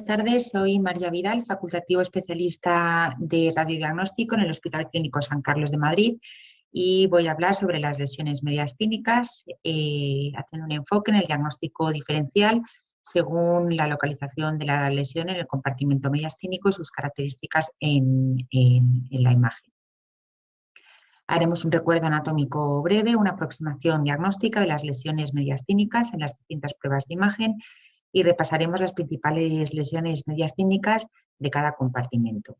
tardes, soy María Vidal, facultativo especialista de radiodiagnóstico en el Hospital Clínico San Carlos de Madrid y voy a hablar sobre las lesiones mediastínicas, haciendo un enfoque en el diagnóstico diferencial según la localización de la lesión en el compartimento mediastínico y sus características en la imagen. Haremos un recuerdo anatómico breve, una aproximación diagnóstica de las lesiones mediastínicas en las distintas pruebas de imagen y repasaremos las principales lesiones mediastínicas de cada compartimento.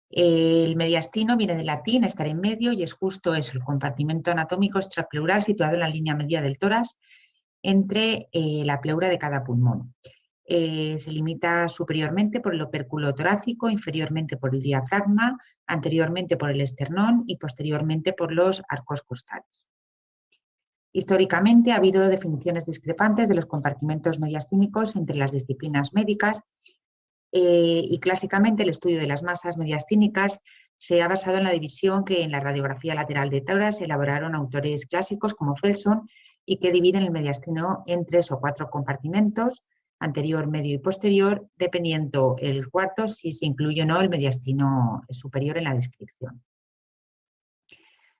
El mediastino viene del latín, estar en medio, y es el compartimento anatómico extrapleural situado en la línea media del tórax entre la pleura de cada pulmón. Se limita superiormente por el opérculo torácico, inferiormente por el diafragma, anteriormente por el esternón y posteriormente por los arcos costales. Históricamente ha habido definiciones discrepantes de los compartimentos mediastínicos entre las disciplinas médicas y clásicamente el estudio de las masas mediastínicas se ha basado en la división que en la radiografía lateral de tórax elaboraron autores clásicos como Felson y que dividen el mediastino en 3 o 4 compartimentos, anterior, medio y posterior, dependiendo el cuarto si se incluye o no el mediastino superior en la descripción.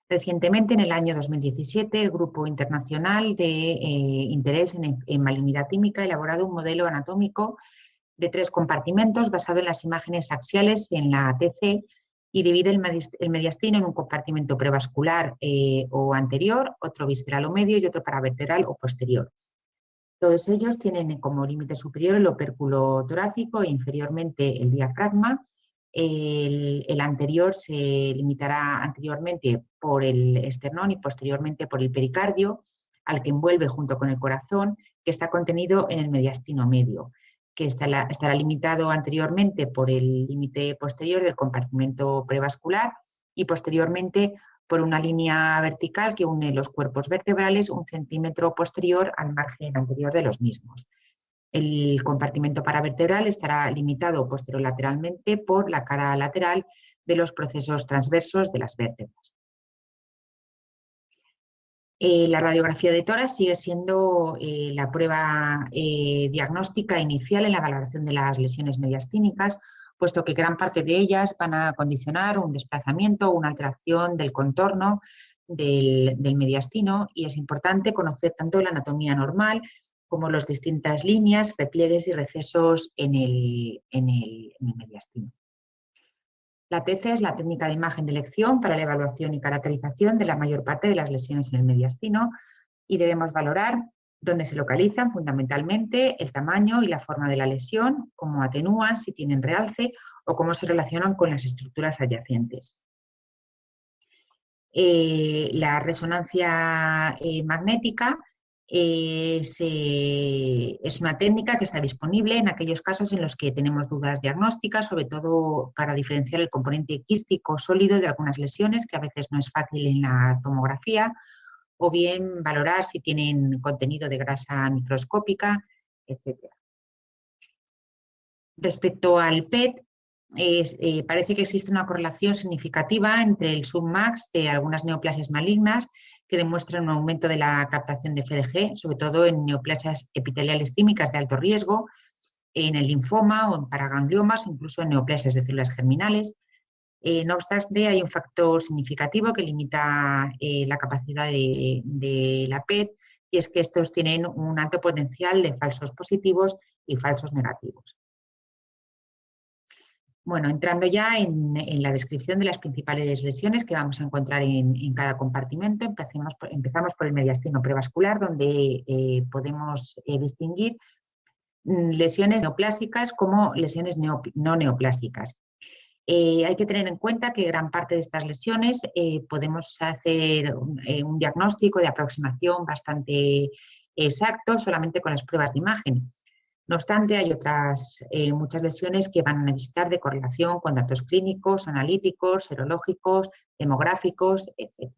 Recientemente, en el año 2017, el Grupo Internacional de Interés en Malignidad Tímica ha elaborado un modelo anatómico de 3 compartimentos basado en las imágenes axiales en la TC y divide el mediastino en un compartimento prevascular o anterior, otro visceral o medio y otro paravertebral o posterior. Todos ellos tienen como límite superior el opérculo torácico e inferiormente el diafragma. El anterior se limitará anteriormente por el esternón y posteriormente por el pericardio, al que envuelve junto con el corazón, que está contenido en el mediastino medio, que estará limitado anteriormente por el límite posterior del compartimento prevascular y posteriormente por una línea vertical que une los cuerpos vertebrales 1 centímetro posterior al margen anterior de los mismos. El compartimento paravertebral estará limitado posterolateralmente por la cara lateral de los procesos transversos de las vértebras. La radiografía de tórax sigue siendo la prueba diagnóstica inicial en la valoración de las lesiones mediastínicas, puesto que gran parte de ellas van a condicionar un desplazamiento o una alteración del contorno del mediastino, y es importante conocer tanto la anatomía normal como las distintas líneas, repliegues y recesos en el mediastino. La TC es la técnica de imagen de elección para la evaluación y caracterización de la mayor parte de las lesiones en el mediastino y debemos valorar dónde se localizan fundamentalmente, el tamaño y la forma de la lesión, cómo atenúan, si tienen realce o cómo se relacionan con las estructuras adyacentes. La resonancia magnética es una técnica que está disponible en aquellos casos en los que tenemos dudas diagnósticas, sobre todo para diferenciar el componente quístico sólido de algunas lesiones, que a veces no es fácil en la tomografía, o bien valorar si tienen contenido de grasa microscópica, etc. Respecto al PET, parece que existe una correlación significativa entre el submax de algunas neoplasias malignas que demuestran un aumento de la captación de FDG, sobre todo en neoplasias epiteliales tímicas de alto riesgo, en el linfoma o en paragangliomas, o incluso en neoplasias de células germinales. No obstante, hay un factor significativo que limita la capacidad de la PET, y es que estos tienen un alto potencial de falsos positivos y falsos negativos. Bueno, entrando ya en la descripción de las principales lesiones que vamos a encontrar en cada compartimento, empezamos por el mediastino prevascular, donde podemos distinguir lesiones neoplásicas como lesiones no neoplásicas. Hay que tener en cuenta que gran parte de estas lesiones podemos hacer un diagnóstico de aproximación bastante exacto solamente con las pruebas de imagen. No obstante, hay otras muchas lesiones que van a necesitar de correlación con datos clínicos, analíticos, serológicos, demográficos, etc.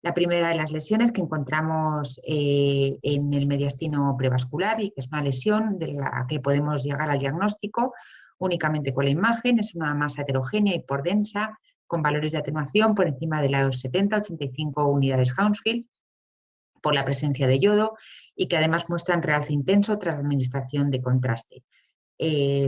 La primera de las lesiones que encontramos en el mediastino prevascular, y que es una lesión de la que podemos llegar al diagnóstico únicamente con la imagen, es una masa heterogénea y por densa, con valores de atenuación por encima de las 70-85 unidades Hounsfield, por la presencia de yodo, y que además muestran realce intenso tras administración de contraste.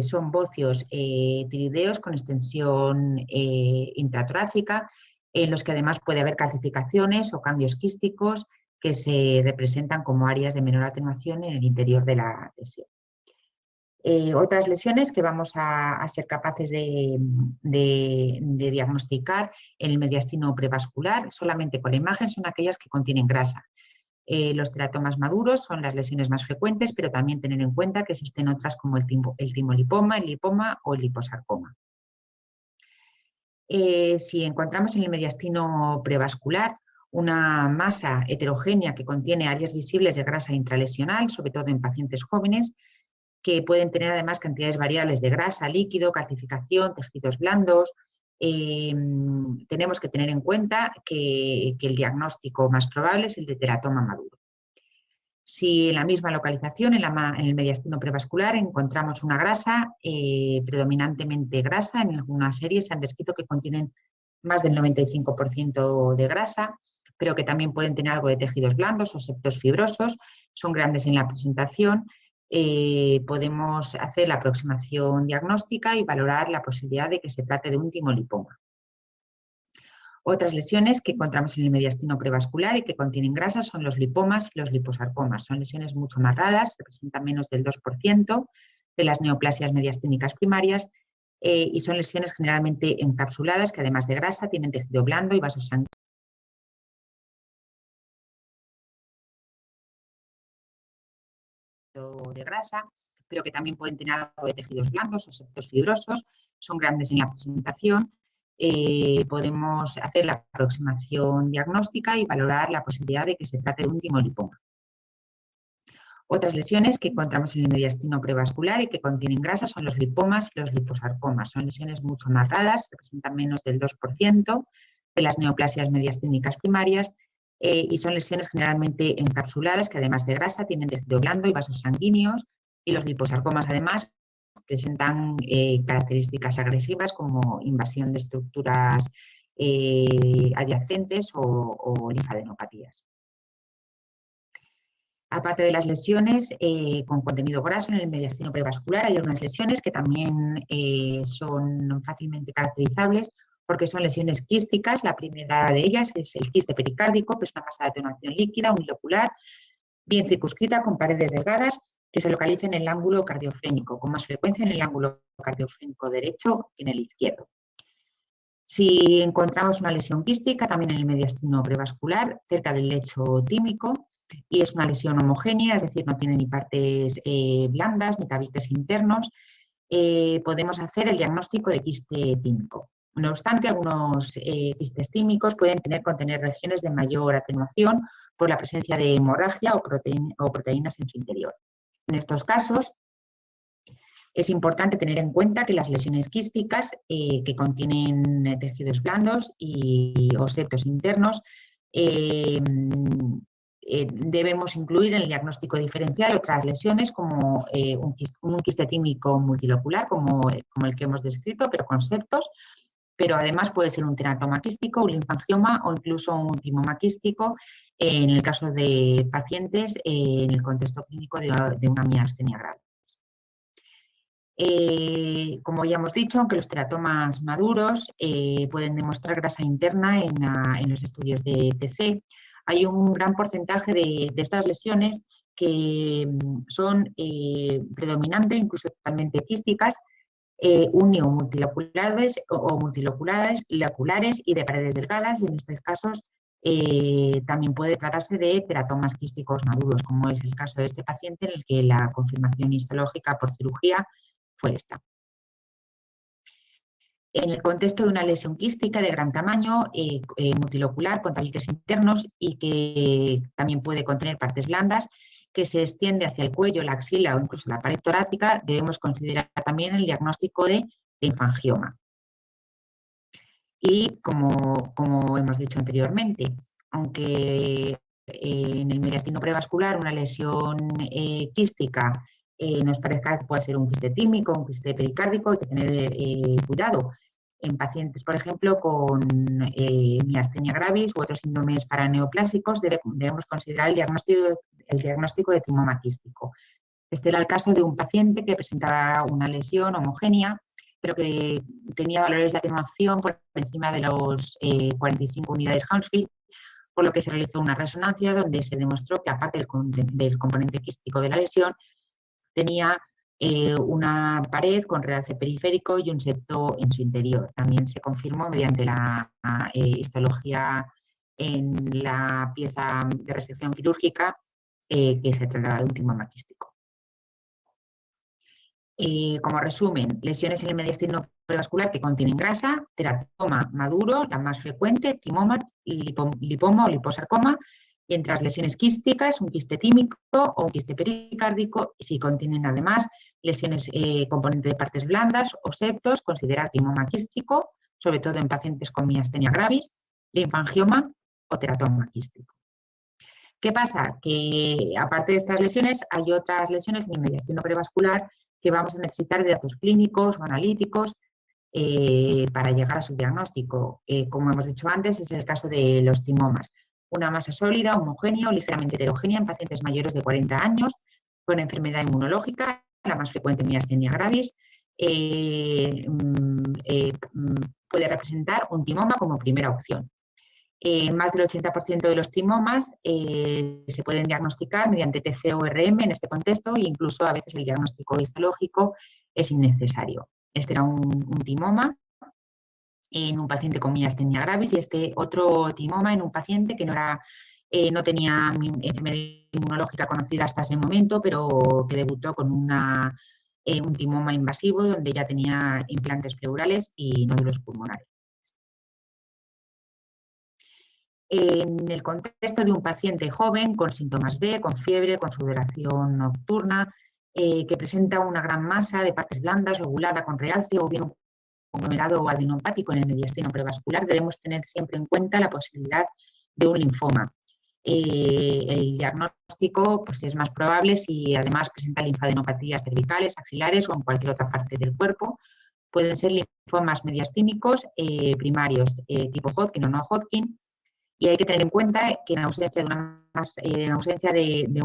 Son bocios tiroideos con extensión intratorácica, en los que además puede haber calcificaciones o cambios quísticos que se representan como áreas de menor atenuación en el interior de la lesión. Otras lesiones que vamos a ser capaces de diagnosticar en el mediastino prevascular solamente con la imagen son aquellas que contienen grasa. Los teratomas maduros son las lesiones más frecuentes, pero también tener en cuenta que existen otras como el timolipoma, el lipoma o el liposarcoma. Si encontramos en el mediastino prevascular una masa heterogénea que contiene áreas visibles de grasa intralesional, sobre todo en pacientes jóvenes, que pueden tener además cantidades variables de grasa, líquido, calcificación, tejidos blandos, tenemos que tener en cuenta que el diagnóstico más probable es el de teratoma maduro. Si en la misma localización, en el mediastino prevascular, encontramos una grasa, predominantemente grasa, en algunas series se han descrito que contienen más del 95% de grasa, pero que también pueden tener algo de tejidos blandos o septos fibrosos, son grandes en la presentación, podemos hacer la aproximación diagnóstica y valorar la posibilidad de que se trate de un timolipoma. Otras lesiones que encontramos en el mediastino prevascular y que contienen grasa son los lipomas y los liposarcomas. Son lesiones mucho más raras, representan menos del 2% de las neoplasias mediastínicas primarias y son lesiones generalmente encapsuladas que además de grasa tienen tejido blando y vasos sanguíneos de grasa, pero que también pueden tener algo de tejidos blandos o septos fibrosos, son grandes en la presentación. Podemos hacer la aproximación diagnóstica y valorar la posibilidad de que se trate de un timolipoma. Otras lesiones que encontramos en el mediastino prevascular y que contienen grasa son los lipomas y los liposarcomas. Son lesiones mucho más raras, representan menos del 2% de las neoplasias mediastínicas primarias y son lesiones generalmente encapsuladas que además de grasa tienen tejido blando y vasos sanguíneos, y los liposarcomas además presentan características agresivas como invasión de estructuras adyacentes o linfadenopatías. Aparte de las lesiones con contenido graso en el mediastino prevascular, hay unas lesiones que también son fácilmente caracterizables porque son lesiones quísticas. La primera de ellas es el quiste pericárdico, que es una masa de atenuación líquida unilocular, bien circunscrita, con paredes delgadas, que se localiza en el ángulo cardiofrénico, con más frecuencia en el ángulo cardiofrénico derecho que en el izquierdo. Si encontramos una lesión quística, también en el mediastino prevascular, cerca del lecho tímico, y es una lesión homogénea, es decir, no tiene ni partes blandas ni tabiques internos, podemos hacer el diagnóstico de quiste tímico. No obstante, algunos quistes tímicos pueden contener regiones de mayor atenuación por la presencia de hemorragia o proteínas en su interior. En estos casos, es importante tener en cuenta que las lesiones quísticas que contienen tejidos blandos o septos internos debemos incluir en el diagnóstico diferencial otras lesiones como un quiste tímico multilocular, como el que hemos descrito, pero con septos, pero además puede ser un teratoma quístico, un linfangioma o incluso un timoma quístico en el caso de pacientes en el contexto clínico de una miastenia grave. Como ya hemos dicho, aunque los teratomas maduros pueden demostrar grasa interna en los estudios de TC, hay un gran porcentaje de estas lesiones que son predominantes, incluso totalmente quísticas, unio multiloculares o multiloculares y de paredes delgadas, y en estos casos también puede tratarse de teratomas quísticos maduros, como es el caso de este paciente en el que la confirmación histológica por cirugía fue esta. En el contexto de una lesión quística de gran tamaño, multilocular, con tabiques internos y que también puede contener partes blandas, que se extiende hacia el cuello, la axila o incluso la pared torácica, debemos considerar también el diagnóstico de linfangioma. Y como hemos dicho anteriormente, aunque en el mediastino prevascular una lesión quística nos parezca que puede ser un quiste tímico, un quiste pericárdico, hay que tener cuidado En pacientes, por ejemplo, con miastenia gravis u otros síndromes paraneoplásicos, debemos considerar el diagnóstico de timoma quístico. Este era el caso de un paciente que presentaba una lesión homogénea, pero que tenía valores de atenuación por encima de los 45 unidades Hounsfield, por lo que se realizó una resonancia donde se demostró que, aparte del componente quístico de la lesión, tenía una pared con realce periférico y un septo en su interior. También se confirmó mediante la histología en la pieza de resección quirúrgica que se trataba de un timoma quístico. Como resumen, lesiones en el mediastino prevascular que contienen grasa, teratoma maduro, la más frecuente, timoma, lipoma o liposarcoma, y entre las lesiones quísticas, un quiste tímico o un quiste pericárdico, si contienen además lesiones componente de partes blandas o septos, considerar timoma quístico, sobre todo en pacientes con miastenia gravis, linfangioma o teratoma quístico. ¿Qué pasa? Que aparte de estas lesiones, hay otras lesiones en el mediastino prevascular que vamos a necesitar de datos clínicos o analíticos para llegar a su diagnóstico. Como hemos dicho antes, es el caso de los timomas. Una masa sólida, homogénea o ligeramente heterogénea en pacientes mayores de 40 años con enfermedad inmunológica, la más frecuente miastenia gravis, puede representar un timoma como primera opción. Más del 80% de los timomas se pueden diagnosticar mediante TC-ORM en este contexto e incluso a veces el diagnóstico histológico es innecesario. Este era un timoma en un paciente con miastenia gravis y este otro timoma en un paciente que no tenía enfermedad inmunológica conocida hasta ese momento, pero que debutó con un timoma invasivo donde ya tenía implantes pleurales y nódulos pulmonares. En el contexto de un paciente joven con síntomas B, con fiebre, con sudoración nocturna, que presenta una gran masa de partes blandas, lobulada con realce o bien un conglomerado adenopático en el mediastino prevascular, debemos tener siempre en cuenta la posibilidad de un linfoma. El diagnóstico pues, es más probable si además presenta linfadenopatías cervicales, axilares o en cualquier otra parte del cuerpo. Pueden ser linfomas mediastínicos primarios tipo Hodgkin o no Hodgkin. Y hay que tener en cuenta que en ausencia de una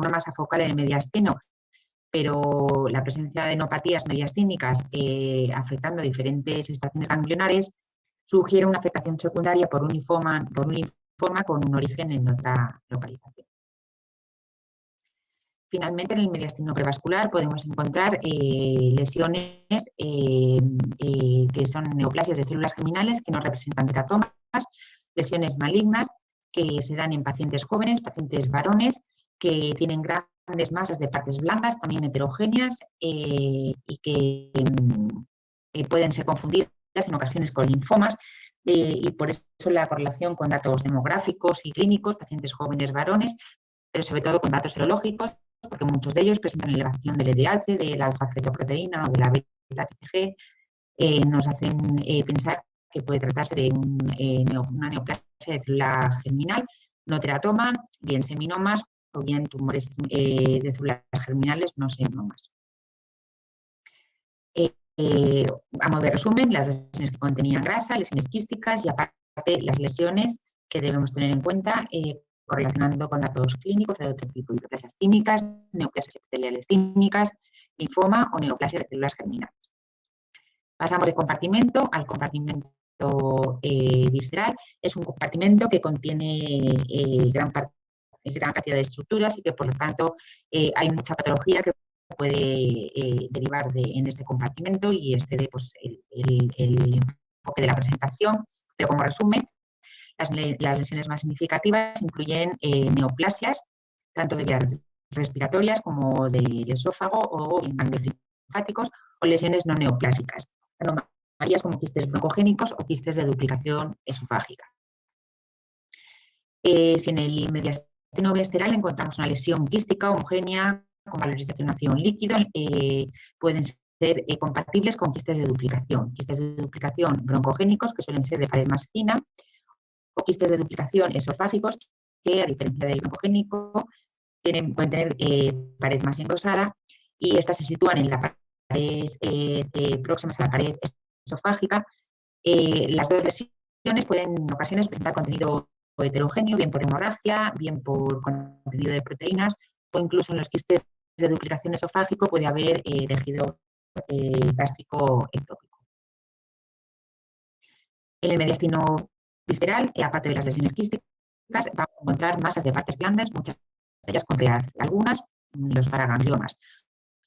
masa focal en el mediastino, pero la presencia de adenopatías mediastínicas afectando diferentes estaciones ganglionares, sugiere una afectación secundaria por un linfoma con un origen en otra localización. Finalmente, en el mediastino prevascular podemos encontrar lesiones que son neoplasias de células germinales que no representan teratomas, lesiones malignas que se dan en pacientes jóvenes, pacientes varones, que tienen grandes masas de partes blandas, también heterogéneas, y que pueden ser confundidas en ocasiones con linfomas, y por eso la correlación con datos demográficos y clínicos, pacientes jóvenes varones, pero sobre todo con datos serológicos, porque muchos de ellos presentan elevación del LDH, de la alfa-fetoproteína o de la beta-HCG, nos hacen pensar que puede tratarse de una neoplasia de célula germinal, no teratoma, bien seminomas o bien tumores de células germinales no seminomas. A modo de resumen, las lesiones que contenían grasa, lesiones quísticas y aparte las lesiones que debemos tener en cuenta correlacionando con datos clínicos de otro tipo, neoplasias tímicas, neoplasias epiteliales tímicas, linfoma o neoplasia de células germinales. Pasamos de compartimento al compartimento visceral. Es un compartimento que contiene gran cantidad de estructuras y que por lo tanto hay mucha patología que puede derivar en este compartimento y excede pues, el enfoque de la presentación, pero como resumen, las lesiones más significativas incluyen neoplasias, tanto de vías respiratorias como del esófago o ganglios linfáticos, o lesiones no neoplásicas, anomalías como quistes broncogénicos o quistes de duplicación esofágica. Si en el mediastino visceral encontramos una lesión quística homogénea con valores de atenuación líquido, pueden ser compatibles con quistes de duplicación broncogénicos, que suelen ser de pared más fina, o quistes de duplicación esofágicos, que a diferencia del broncogénico pueden tener pared más engrosada, y estas se sitúan en la pared próximas a la pared esofágica, Las dos lesiones pueden en ocasiones presentar contenido heterogéneo, bien por hemorragia, bien por contenido de proteínas, o incluso en los quistes de duplicación esofágico puede haber tejido gástrico ectópico. En el mediastino visceral, aparte de las lesiones quísticas, vamos a encontrar masas de partes blandas, muchas de ellas con realce, algunas los paragangliomas,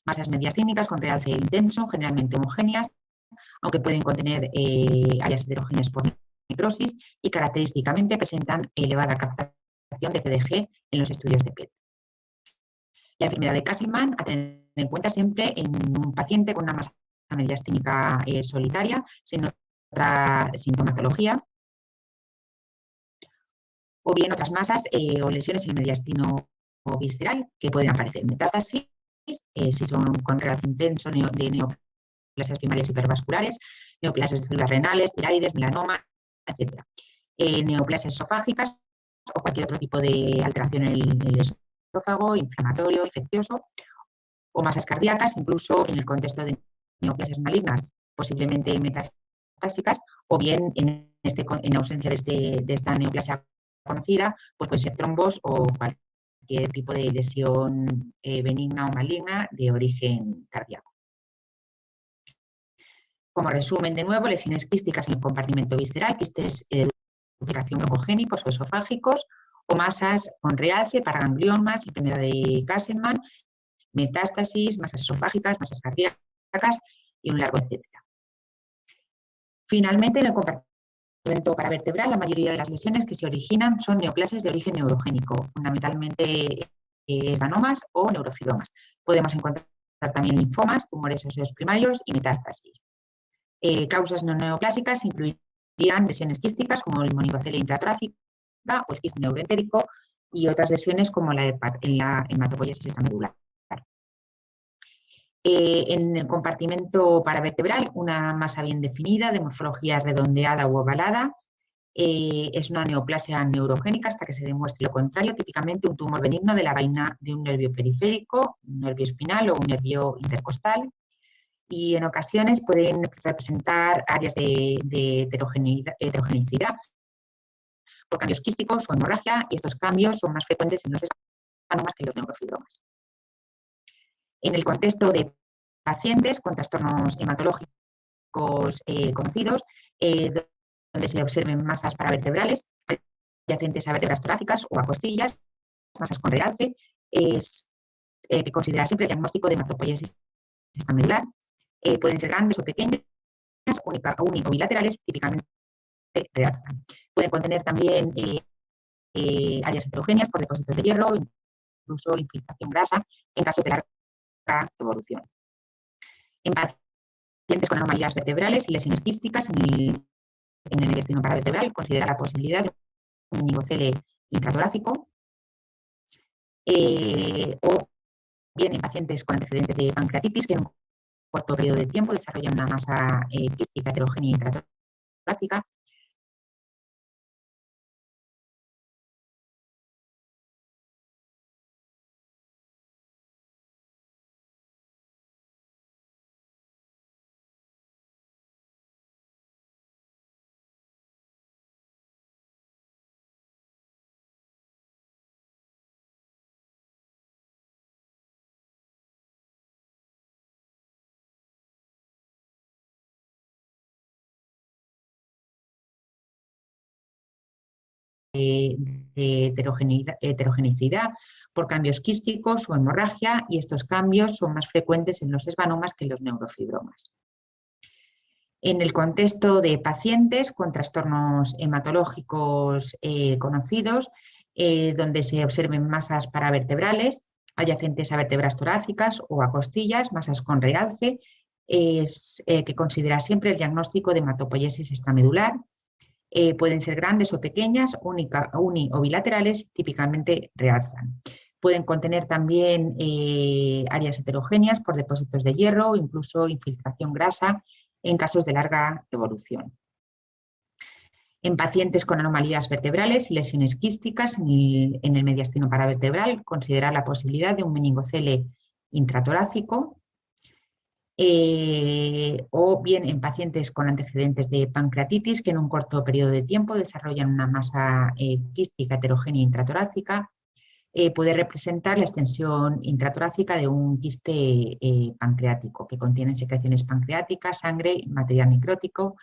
masas mediastínicas con realce intenso, generalmente homogéneas, aunque pueden contener áreas heterogéneas por necrosis y característicamente presentan elevada captación de CDG en los estudios de PET. La enfermedad de Castleman, a tener en cuenta siempre en un paciente con una masa mediastínica solitaria, sin otra sintomatología, o bien otras masas o lesiones en el mediastino visceral que pueden aparecer. Metástasis, si son con realce intenso de neoplasias primarias hipervasculares, neoplasias de células renales, tiroides, melanoma, etc. Neoplasias esofágicas o cualquier otro tipo de alteración en el esófago, inflamatorio, infeccioso, o masas cardíacas, incluso en el contexto de neoplasias malignas, posiblemente metastásicas, o bien en ausencia de esta neoplasia conocida, pues pueden ser trombos o cualquier tipo de lesión benigna o maligna de origen cardíaco. Como resumen, de nuevo, lesiones quísticas en el compartimento visceral, quistes de duplicación broncogénicos o esofágicos, o masas con realce, paragangliomas, enfermedad de Castleman, metástasis, masas esofágicas, masas cardíacas y un largo etcétera. Finalmente, en el compartimento paravertebral, la mayoría de las lesiones que se originan son neoplasias de origen neurogénico, fundamentalmente esvanomas o neurofibromas. Podemos encontrar también linfomas, tumores óseos primarios y metástasis. Causas no neoplásicas incluirían lesiones quísticas como el moningocele intratorácica o el quiste neuroentérico y otras lesiones como la hematopoiesis extramedular. En el compartimento paravertebral, una masa bien definida de morfología redondeada u ovalada es una neoplasia neurogénica hasta que se demuestre lo contrario, típicamente un tumor benigno de la vaina de un nervio periférico, un nervio espinal o un nervio intercostal, y en ocasiones pueden representar áreas de heterogeneidad por cambios quísticos o hemorragia, y estos cambios son más frecuentes en los esvanomas que en los neurofibromas. En el contexto de pacientes con trastornos hematológicos conocidos, donde se observen masas paravertebrales adyacentes a vértebras torácicas o a costillas, masas con realce, es que considera siempre el diagnóstico de hematopoiesis extramedular. Pueden ser grandes o pequeñas, uni o bilaterales, típicamente realzan. Pueden contener también áreas heterogéneas por depósitos de hierro, incluso infiltración grasa en caso de larga evolución. En pacientes con anomalías vertebrales y lesiones quísticas en el mediastino paravertebral, considera la posibilidad de un meningocele intratorácico o bien en pacientes con antecedentes de pancreatitis que en un corto periodo de tiempo desarrollan una masa quística heterogénea intratorácica. De heterogeneidad por cambios quísticos o hemorragia, y estos cambios son más frecuentes en los esvanomas que en los neurofibromas. En el contexto de pacientes con trastornos hematológicos conocidos, donde se observen masas paravertebrales adyacentes a vértebras torácicas o a costillas, masas con realce, es que considera siempre el diagnóstico de hematopoiesis extramedular. Pueden ser grandes o pequeñas, uni o bilaterales, típicamente realzan. Pueden contener también áreas heterogéneas por depósitos de hierro, incluso infiltración grasa en casos de larga evolución. En pacientes con anomalías vertebrales y lesiones quísticas en el mediastino paravertebral, considerar la posibilidad de un meningocele intratorácico. o bien en pacientes con antecedentes de pancreatitis que en un corto periodo de tiempo desarrollan una masa quística heterogénea intratorácica. Puede representar la extensión intratorácica de un quiste pancreático que contiene secreciones pancreáticas, sangre, material necrótico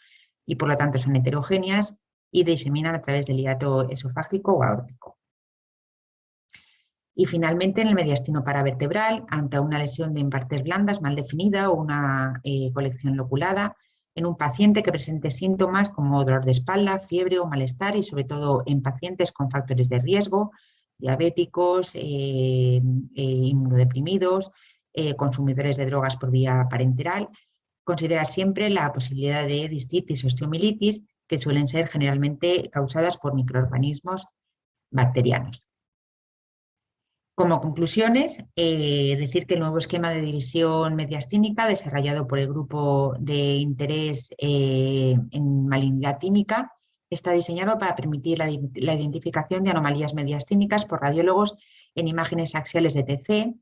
y por lo tanto son heterogéneas y diseminan a través del hiato esofágico o aórtico. Y finalmente en el mediastino paravertebral, ante una lesión de partes blandas mal definida o una colección loculada, en un paciente que presente síntomas como dolor de espalda, fiebre o malestar y sobre todo en pacientes con factores de riesgo, diabéticos, inmunodeprimidos, consumidores de drogas por vía parenteral, considerar siempre la posibilidad de discitis o osteomilitis que suelen ser generalmente causadas por microorganismos bacterianos. Como conclusiones, decir que el nuevo esquema de división mediastínica desarrollado por el grupo de interés en malignidad tímica está diseñado para permitir la identificación de anomalías mediastínicas por radiólogos en imágenes axiales de TC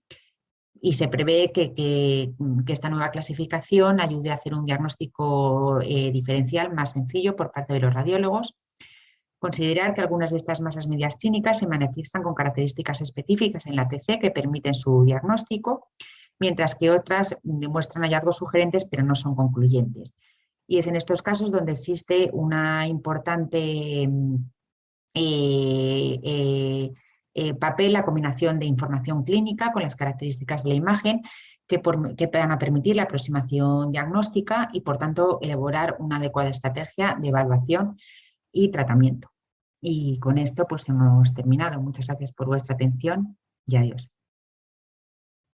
y se prevé que esta nueva clasificación ayude a hacer un diagnóstico diferencial más sencillo por parte de los radiólogos. Considerar que algunas de estas masas mediastínicas se manifiestan con características específicas en la TC que permiten su diagnóstico, mientras que otras demuestran hallazgos sugerentes pero no son concluyentes. Y es en estos casos donde existe una importante papel, la combinación de información clínica con las características de la imagen que van a permitir la aproximación diagnóstica y, por tanto, elaborar una adecuada estrategia de evaluación y tratamiento. Y con esto pues hemos terminado. Muchas gracias por vuestra atención y adiós.